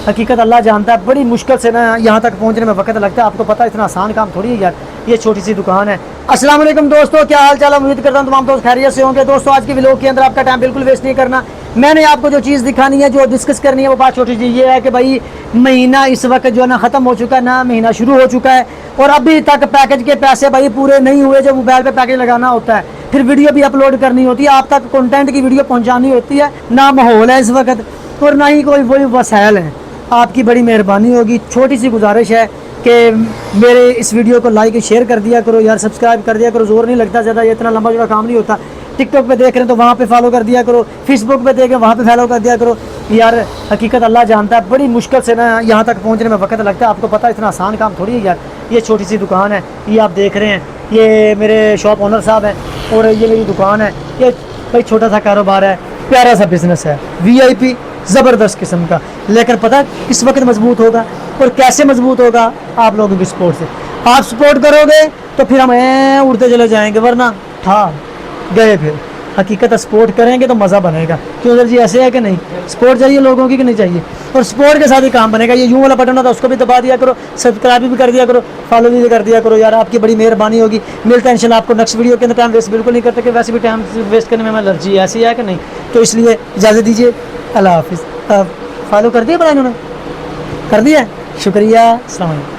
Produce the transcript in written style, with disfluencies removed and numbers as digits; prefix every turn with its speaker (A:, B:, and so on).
A: حقیقت اللہ جانتا ہے، بڑی مشکل سے نا یہاں تک پہنچنے میں وقت لگتا ہے. آپ کو پتہ ہے اتنا آسان کام تھوڑی ہے یار. یہ چھوٹی سی دکان ہے. السلام علیکم دوستو، کیا حال چال ہے؟ امید کرتا ہوں تمام دوست خیریت سے ہوں گے. دوستو آج کی ویلوگ کے اندر آپ کا ٹائم بالکل ویسٹ نہیں کرنا. میں نے آپ کو جو چیز دکھانی ہے، جو ڈسکس کرنی ہے، وہ بات چھوٹی سی یہ ہے کہ بھائی مہینہ اس وقت جو ہے نا ختم ہو چکا ہے، نہ مہینہ شروع ہو چکا ہے اور ابھی تک پیکج کے پیسے بھائی پورے نہیں ہوئے. جو موبائل پہ پیکج لگانا ہوتا ہے، پھر ویڈیو بھی اپلوڈ کرنی ہوتی ہے، آپ تک کنٹینٹ کی ویڈیو پہنچانی ہوتی ہے. نہ ماحول ہے اس وقت اور نہ ہی کوئی وہی وسائل ہیں. آپ کی بڑی مہربانی ہوگی، چھوٹی سی گزارش ہے کہ میرے اس ویڈیو کو لائک شیئر کر دیا کرو یار، سبسکرائب کر دیا کرو. زور نہیں لگتا زیادہ، یہ اتنا لمبا جڑا کام نہیں ہوتا. ٹک ٹاک پہ دیکھ رہے ہیں تو وہاں پہ فالو کر دیا کرو، فیس بک پہ دیکھ رہے وہاں پہ فالو کر دیا کرو یار. حقیقت اللہ جانتا ہے، بڑی مشکل سے نا یہاں تک پہنچنے میں وقت لگتا ہے. آپ کو پتہ ہے اتنا آسان کام تھوڑی ہے یار. یہ چھوٹی سی دکان ہے، یہ آپ دیکھ رہے ہیں، یہ میرے شاپ اونر صاحب ہیں اور یہ میری دکان ہے. یہ بھائی چھوٹا سا کاروبار ہے، پیارا سا بزنس ہے، وی آئی پی زبردست قسم کا. لیکن پتہ کس وقت مضبوط ہوگا اور کیسے مضبوط ہوگا؟ آپ لوگوں کی سپورٹ سے. آپ سپورٹ کرو گے تو پھر ہم اڑتے چلے جائیں گے، ورنہ تھا گئے. پھر حقیقت سپورٹ کریں گے تو مزہ بنے گا. کیوں سر جی ایسے ہے کہ نہیں؟ سپورٹ چاہیے لوگوں کی کہ نہیں چاہیے؟ اور سپورٹ کے ساتھ ہی کام بنے گا. یہ یوں والا بٹن ہوتا ہے، اس کو بھی دبا دیا کرو، سبسکرائب بھی کر دیا کرو، فالو بھی کر دیا کرو یار. آپ کی بڑی مہربانی ہوگی. ملتا ہے انشاءاللہ آپ کو نیکسٹ ویڈیو کے اندر. ٹائم ویسٹ بالکل نہیں کرتے کہ ویسے بھی ٹائم ویسٹ کرنے میں الرجی ایسی ہے کہ نہیں، تو اس لیے اجازت دیجیے. اللہ حافظ. فالو کر دیا بھائی؟ انہوں نے کر دیا، شکریہ. السلام علیکم.